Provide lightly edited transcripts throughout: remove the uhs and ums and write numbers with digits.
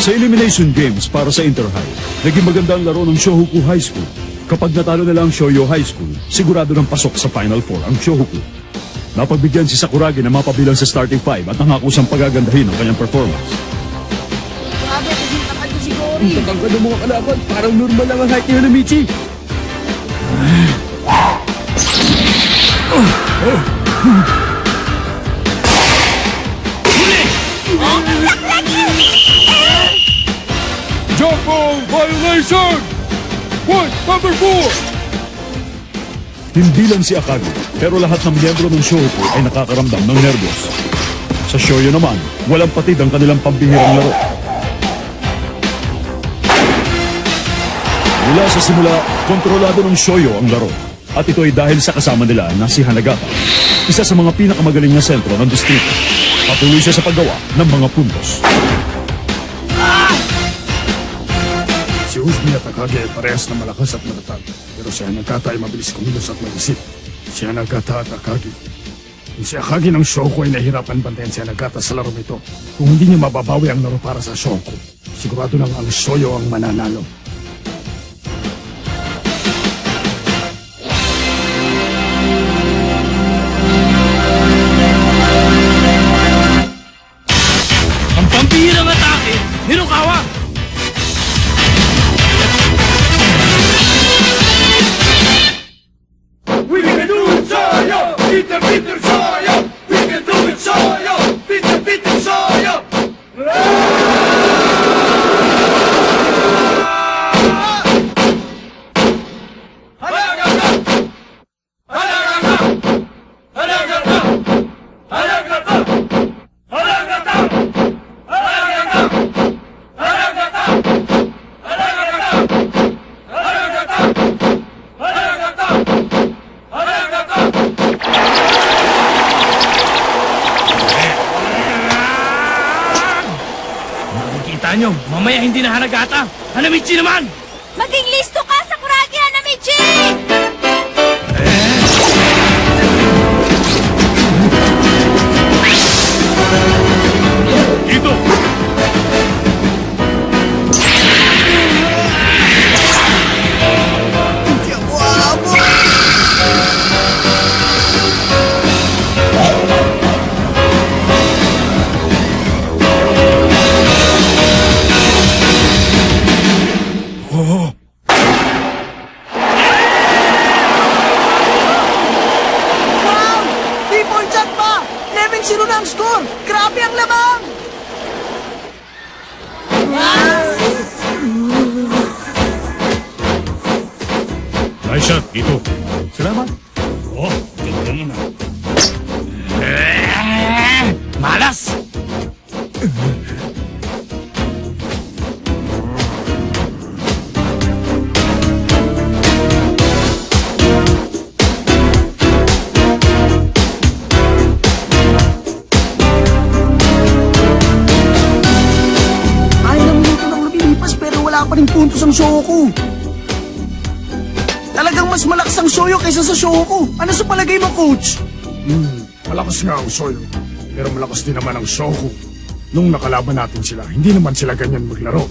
Sa Elimination Games para sa Inter-High, naging maganda ang laro ng Shohoku High School. Kapag natalo nila ang Shoyo High School, sigurado ng pasok sa Final Four ang Shohoku. Napagbigyan si Sakuragi na mapabilang sa starting five at nangako siyang pagagandahin ang kanyang performance. Grabe, kasi takad ko si Cory. Ang takang ka ng mga kalaban, parang normal lang ang height ni Hanamichi. Jump ball violation! Point number 4! Hindi lang si Akagi, pero lahat ng miyembro ng Shohoku ay nakakaramdam ng nervyos. Sa Shoyo naman, walang patid ang kanilang pambihirang laro. Mula sa simula, kontrolado ng Shoyo ang laro. At ito ay dahil sa kasama nila na si Hanagata, isa sa mga pinakamagaling na sentro ng distrito. Patuloy siya sa paggawa ng mga puntos. Si Uzumi at Akagi ay parehas na malakas at matatag. Pero si Hanagata ay mabilis kumilos at mag-isip. Si Hanagata at Akagi. Kung si Akagi ng Shohoku ay nahihirapan bantayan si Hanagata sa laro nito, kung hindi niya mababawi ang laro para sa Shohoku, sigurado lang ang Shoyo ang mananalo. Ang pambihirang atake, Hirokawa! We can do it, Shoyo! Peter, Peter, Shoyo! We can do it, Shoyo! Peter, Peter, Shoyo! Nakikita nyo, mamaya hindi na Hanagata. Hanamichi naman! Maging listo ka, Sakuragi Hanamichi! Dito! Wow! 3-point shot pa! 11-0 na ang score! Grabe ang labang! Nice shot, dito. Salamat. Oh, ganda naman. Malas! Ay, na minuto lang lumilipas pero wala pa rin puntos ang Shohoku. Talagang mas malakas ang Shoyo kaysa sa Shohoku. Ano sa palagay mo, Coach? Malakas nga ang Shoyo, pero malakas din naman ang Shohoku. Nung nakalaban natin sila, hindi naman sila ganyan maglaro.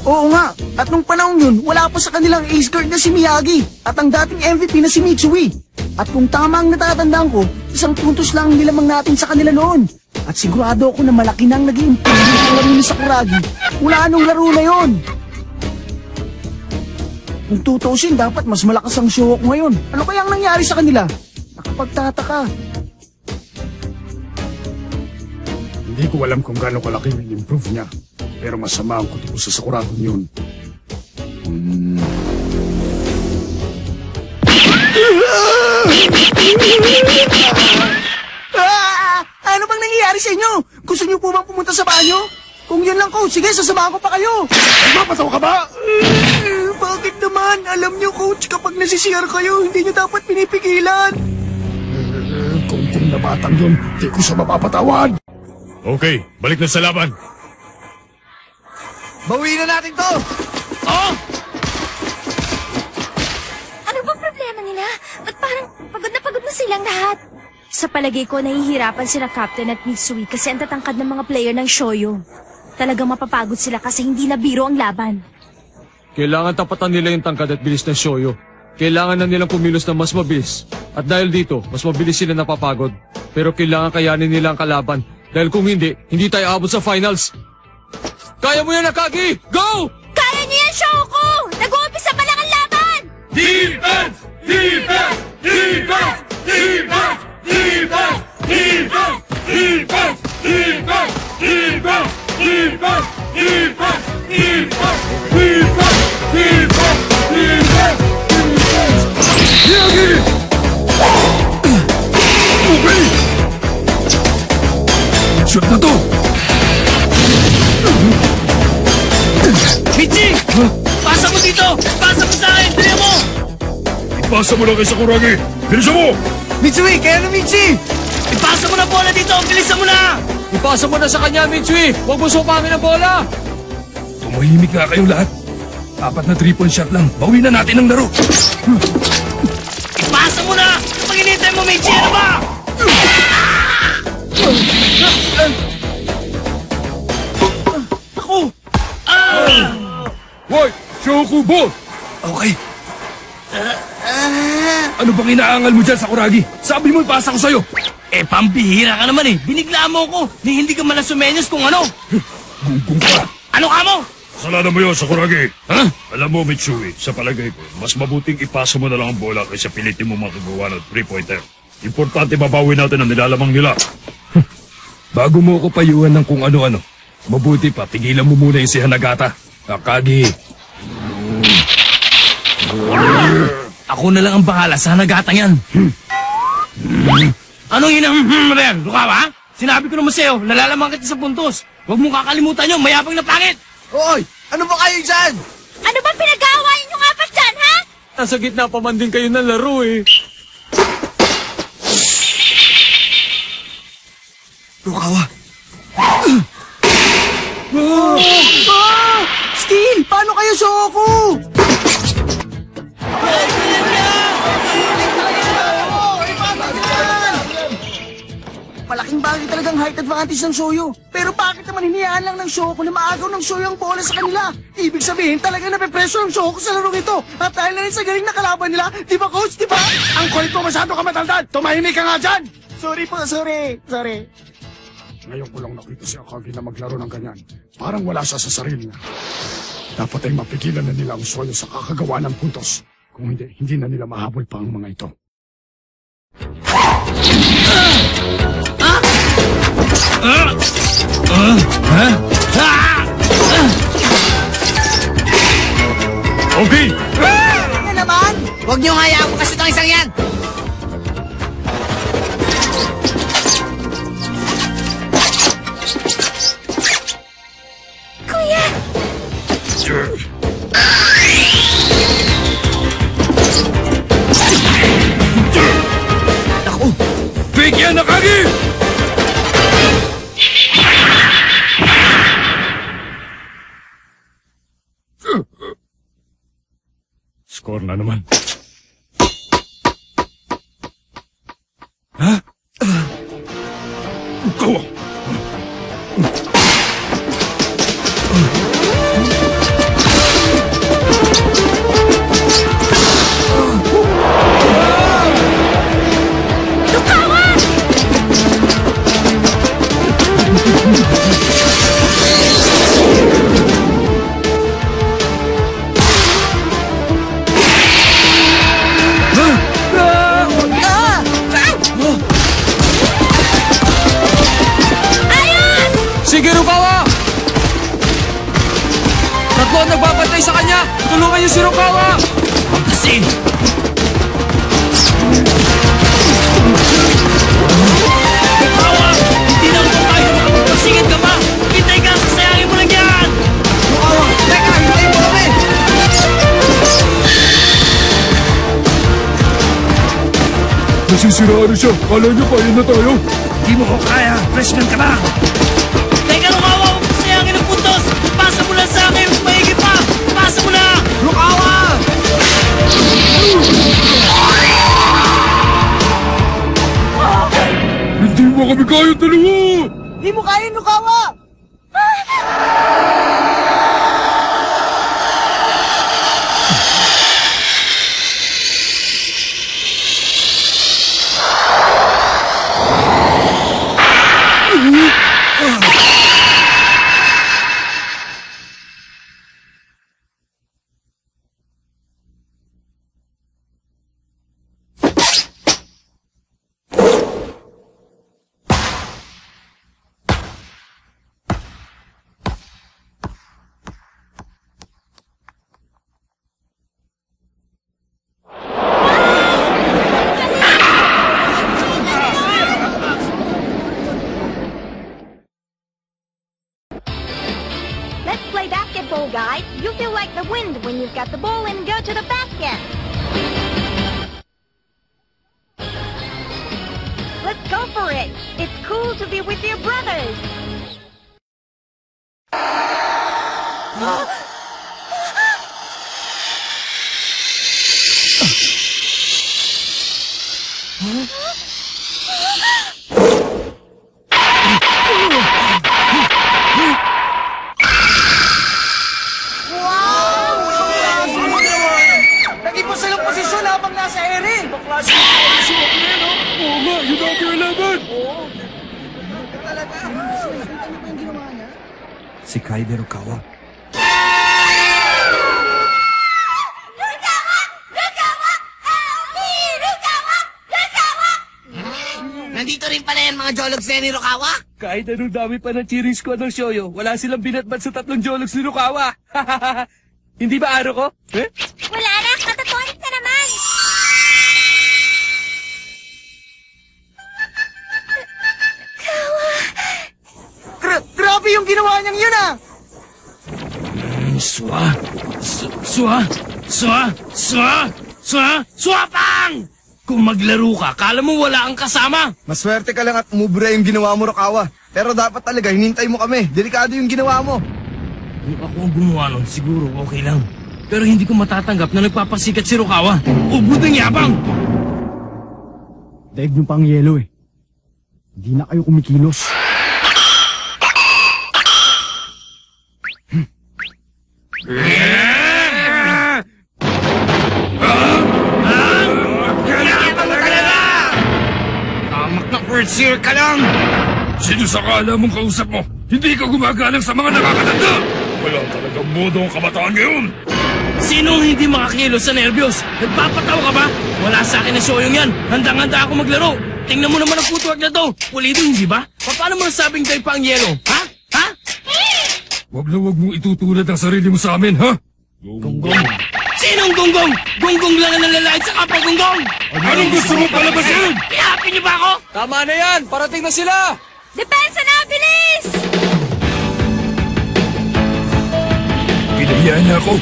Oo nga. At nung panahon yun, wala pa sa kanilang ace guard na si Miyagi at ang dating MVP na si Mitsui. At kung tama ang natatandaan ko, 1 puntos lang ang nilamang natin sa kanila noon. At sigurado ako na malaki nang nag-i-improve ang laro ni Sakuragi. Wala anong laro na yon. Kung tutusin, dapat mas malakas ang Shohoku ngayon. Ano kaya ang nangyari sa kanila? Nakapagtataka. Hindi ko alam kung gaano kalaki yung improve niya. Pero masama ang kuti ko sa Sakuragi yun. Ano bang nangyayari sa inyo? Gusto niyo po bang pumunta sa banyo? Kung yun lang, Coach, sige, sasamahan ko pa kayo. Mapataw ka ba? Bakit naman? Alam niyo, Coach, kapag nasisiyar kayo, hindi niyo dapat pinipigilan. Kung nabatang yun, di ko siya mapapatawad. Okay, balik na sa laban. Bawiin na natin to! Oh! Ano ba problema nila? Ba't parang pagod na silang lahat? Sa palagay ko, nahihirapan sila Captain at Mitsui kasi ang tatangkad ng mga player ng Shoyo. Talagang mapapagod sila kasi hindi na biro ang laban. Kailangan tapatan nila yung tangkad at bilis ng Shoyo. Kailangan na nilang kumilos na mas mabilis. At dahil dito, mas mabilis sila napapagod. Pero kailangan kayanin nila ang kalaban. Dahil kung hindi, hindi tayo abot sa finals. Kaya mo yan, Akagi! Go! Kaya niyo yan, Shoko! Nag-uumpisa pa lang ang laban! Defense! Defense! Defense! Defense! Defense! Defense! Defense! Defense! Defense! Defense! Defense! Defense! Defense! Defense! Defense! Miyagi! Okay! Shoot na to! Michi! Pasa mo dito! Pasa mo sa akin! Dali mo! Ipasa mo lang kay Sakuragi! Bilisan mo! Mitsui, kaya na Michi! Ipasa mo na bola dito! Bilisan mo na! Ipasa mo na sa kanya, Mitsui! Huwag mo supangin ang bola! Tumahimik nga kayong lahat. 4 na 3-point shot lang. Bawi na natin ang laro. Ipasa mo na! Kapag inintay mo, Michi, ano ba? Ako! Hoy! Shoku Ball! Okay. Ano bang inaangal mo dyan, Sakuragi? Sabi mo ipasa ko sa'yo. Eh, pambihira ka naman eh. Binigla mo ko. Ni hindi ka man sumenyos kung ano. Gugong ka. Ano ka mo? Kasalanan mo yun, Sakuragi. Ha? Alam mo, Mitsui, sa palagay ko, mas mabuting ipasa mo na lang ang bola kaysa pilitin mo makagawa ng 3-pointer. Importante babawi natin ang nilalamang nila. Bago mo ako payuhan ng kung ano-ano, mabuti pa, tigilan mo muna yung si Hanagata. Akagi. Ako na lang ang bahala sa hanagatang yan. Anong Rian? Lukawa? Sinabi ko naman sa'yo, nalalaman kita sa puntos. Huwag mong kakalimutan yung mayabang na pangit. Hoy! Ano ba kayo dyan? Ano bang pinag-aawayan yung apat dyan, ha? Nasa gitna pa man din kayo ng laro eh. Rukawa! Steel! Paano kayo, Shoko? Malaking bagay talagang height advantage ng Shoyo. Pero bakit naman hiniyaan lang ng Shoko na maagaw ng Shoyo ang bola sa kanila? Ibig sabihin talaga napepreso ng Shoko sa larong ito. At dahil na rin sa galing na kalaban nila, di ba coach, di ba? Ang kulit mo masyado ka matandaan! Tumahimik ka nga dyan! Sorry po, sorry. Ngayon ko lang nakita si Akagi na maglaro ng ganyan. Parang wala siya sa sarili niya. Dapat ay mapigilan na nila ang Shoyo sa kakagawa ng puntos. Kung hindi, hindi na nila mahabol pa ang mga ito. Okay! Ano naman? Huwag niyong hayaan mo kasi itong isang yan! Kuya! Fake yan, Akagi! Score na naman. Ha? Ikaw! Sige, Rukawa! Tatlo ang nagbabantay sa kanya! Tulungan niyo si Rukawa! Kasi... Rukawa! Hindi na ako tayo makapagpasingit ka pa! Hintay ka! Sasayangin mo lang yan! Rukawa! Teka! Hintayin mo kami! Nasisiraan siya. Kala niyo pa, na tayo. Hindi mo ko kaya! Freshman ka na! Teka, Rukawa! Huwag mo sayangin ang puntos! Pasa mo lang sa akin! Mas maigi pa! Pasa mo na! Rukawa! Hindi mo kami kaya dalawa! Di mo kaya, Rukawa! Let's play basketball, guys. You feel like the wind when you've got the ball and go to the basket. Let's go for it. It's cool to be with your brothers. Nag-ipon silang posisyon habang nasa ere. Oo nga, yun ang kailangan! Talaga. Nakita niyo ba yung ginawa niya? Si Kaide Rukawa. Nandito rin pala yan mga jologs na ni Rukawa. Kahit anong dami pa ng cheering squad ng Shoyo, wala silang binatbat sa 3 jologs ni Rukawa. Hindi ba aro ko? Eh? Wala na, katatolik na naman. Grabe yung ginawa niyang yun ah! Swapang! Kung maglaro ka, kala mo wala kang kasama. Maswerte ka lang at umubra yung ginawa mo, Rukawa. Pero dapat talaga, hinintay mo kami. Delikado yung ginawa mo. Kung ako ang gumawa nun, siguro okay lang. Pero hindi ko matatanggap na nagpapasikat si Rukawa. Ubod ng yabang! Daig nyo pa ang yelo eh. Hindi na kayo kumikilos. Tamak na first year ka lang! Sino sa kala mong kausap mo? Hindi ka gumagalang sa mga nakakatanda! Wala talagang modo ang kabataan ngayon! Sinong hindi makakilos sa nervyos? Nagpapatawa ka ba? Wala sa akin na showyong yan. Handang-handa ako maglaro. Tingnan mo naman ang footwork na to. Pulido, hindi ba? Paano mo nasabing tayo pa ang yelo? Ha? Ha? Huwag na huwag mong itutulad ang sarili mo sa amin, ha? Gonggong. Sinong gonggong? Gonggong lang ang nalalait sa kapwa gonggong. Anong gusto mo palabasin? Ihapin niyo ba ako? Tama na yan! Parating na sila! Depensa na, bilis! Pinahiyaan niya ako.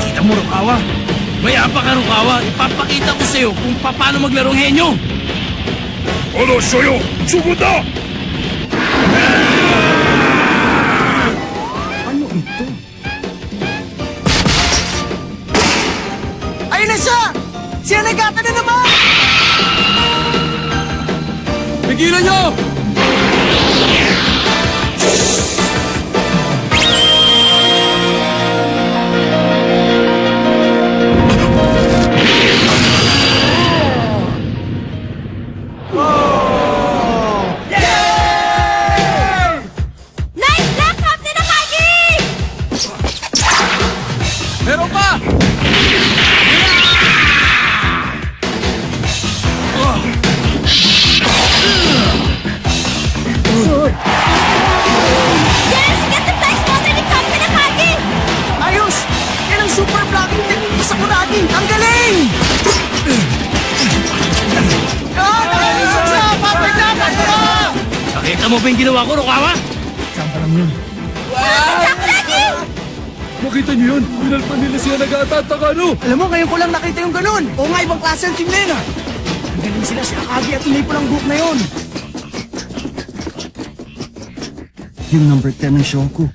Kita mo, Rukawa. Mayapa ka, Rukawa. Ipapakita ko sa'yo kung paano maglarong henyo. Ano, Shoyo? Sugod na! Ano ito? Ayun na siya! Siya nagkata na naman! Pigilan nyo! Nice block, Captain Akagi! Meron pa! Yes, get the flex water ni Captain Akagi! Ayos! Yan ang super blocking technique ni Sakuragi! Ang galing! Nakalisok siya! Papaglapan ko! Nakita mo ba yung ginawa ko, Rukawa? Sakuragi! Makita niyo yun? Pinalpan nila siya nag-atataka, no? Alam mo, ngayon ko lang nakita yung ganun. Oo nga, ibang klase ang team na yun ah. Ang galing sila si Akagi at tuloy po lang group na yun. Yung number 10 ng Shonku.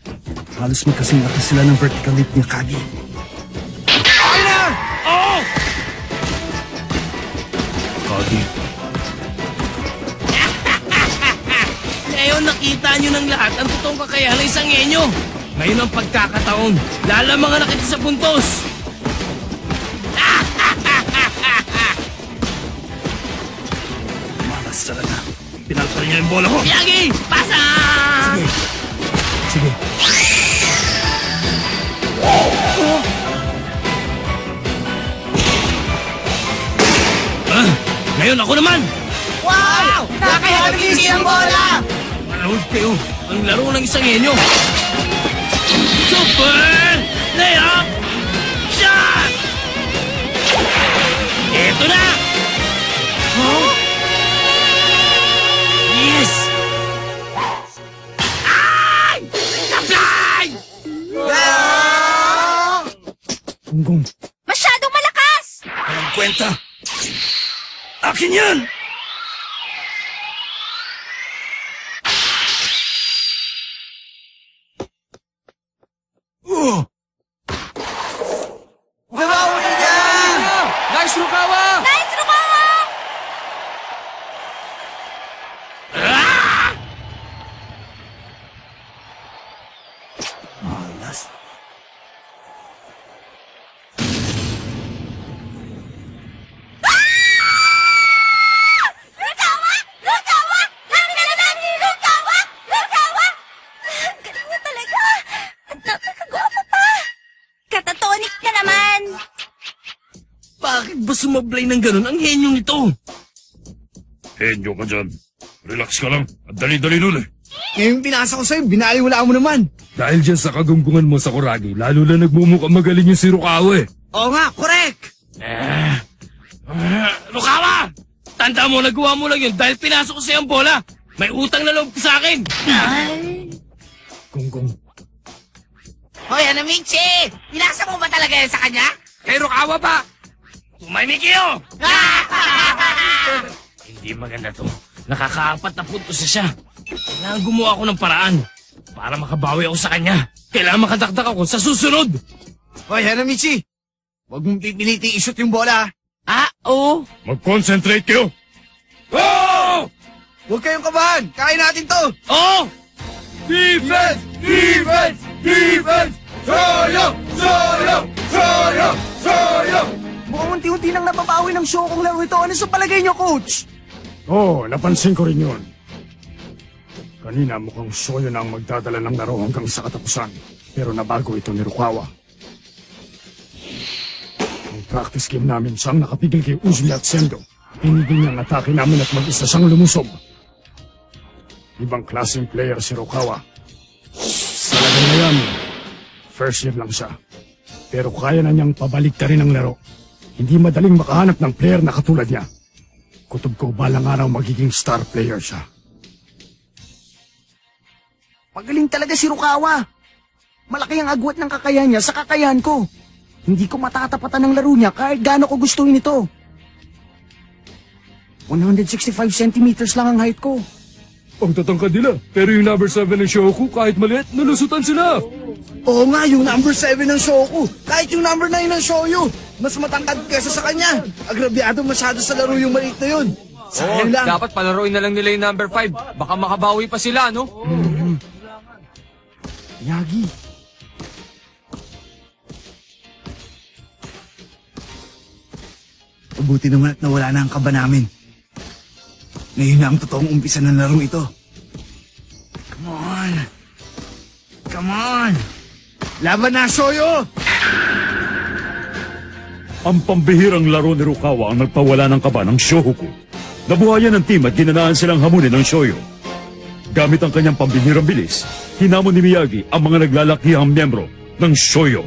Halos magkasing-laki sila ng vertical leap ni Akagi. Oo! Ngayon nakita makikita nyo ng lahat ang totoong kakayahan ng isang henyo. Ngayon ang pagkakataon, lalamangan na kita sa puntos. Malas talaga. Pinalpal niya yung bola ko. Miyagi, pasa! Sige. Ngayon ako naman! Wow! Nakahalagisi ang bola! Manood kayo, ang laro ng isang henyo. Super Layup Shot! Ito na! Huh? Yes! Ay! Supply! Gunggong. Masyadong malakas! Walang kwenta. Akin yan! Nice, Rukawa! Nice, Rukawa! Malas. Rukawa! Rukawa! Ang galing ni Rukawa! Rukawa! Ang galing niya talaga! At napakagwapo pa! Katatonik na naman! Bakit ba sumablay ng ganun ang henyong ito? Henyo ka dyan. Relax ka lang. At dali-dali nun eh. Ngayong pinasa ko sa'yo, binaliwala mo naman. Dahil dyan sa kagunggungan mo sa Kuragi, lalo na nagmumukhang magaling yung si Rukawa eh. Oo nga, correct! Rukawa! Tanda mo, nagawa mo lang yun dahil pinasok ko sa'yo ang bola. May utang na loob sa akin. Gunggong. Hoy, Hanamichi! Pinasa mo ba talaga yan sa kanya? Kay Rukawa pa! Tumahimik kayo! Hindi maganda to. Nakakaapat na puntos na siya. Kailangan gumawa ako ng paraan para makabawi ako sa kanya. Kailangan makadakdak ako sa susunod. Hoy, Hanamichi! Huwag mong pipiliting ishoot yung bola. Ah, oo. Mag-concentrate kayo. Oh! Huwag kayong kabahan! Kain natin to! Oh! Defense! Defense! Defense! Soyo! Soyo! Soyo! Soyo! Mukhang unti-unti nang nababawi ng show kong laro ito. Ano sa palagay niyo, Coach? Oo, napansin ko rin yun. Kanina mukhang Soyo na ang magdadala ng laro hanggang sa katapusan. Pero nabago ito ni Rukawa. Ang practice game namin siyang nakapigil kay Uzumi at Sendo. Pinigil niya ang atake namin at mag-isa siyang lumusob. Ibang klaseng player si Rukawa. Sa lagay na yan, first year lang siya. Pero kaya na niyang pabaliktarin ang laro. Hindi madaling makahanap ng player na katulad niya. Kutob ko balang araw magiging star player siya. Magaling talaga si Rukawa. Malaki ang agwat ng kakayahan niya sa kakayahan ko. Hindi ko matatapatan ng laro niya kahit gaano ko gustuhin ito. 165 centimeters lang ang height ko. Ang tatangkad nila. Pero yung number 7 ng Shoku, kahit maliit, nalusutan sila. Oo nga, yung number 7 ng Shoku. Kahit yung number 9 ng Shoyu. Mas matangkad kesa sa kanya. Agrabyado masyado sa laro yung maliit na yun. Sayang lang. Dapat palaruin na lang nila yung number 5. Baka makabawi pa sila, no? Yagi. Mabuti naman at nawala na ang kaba namin. Ngayon na ang totoong umpisa ng laro ito. Come on. Come on. Laban na, Shoyo! Ang pambihirang laro ni Rukawa ang nagpawala ng kaba ng Shohoku. Nabuhayan ng team at ginanaan silang hamunin ng Shoyo. Gamit ang kanyang pambihirang bilis, hinamon ni Miyagi ang mga naglalakihang miyembro ng Shoyo.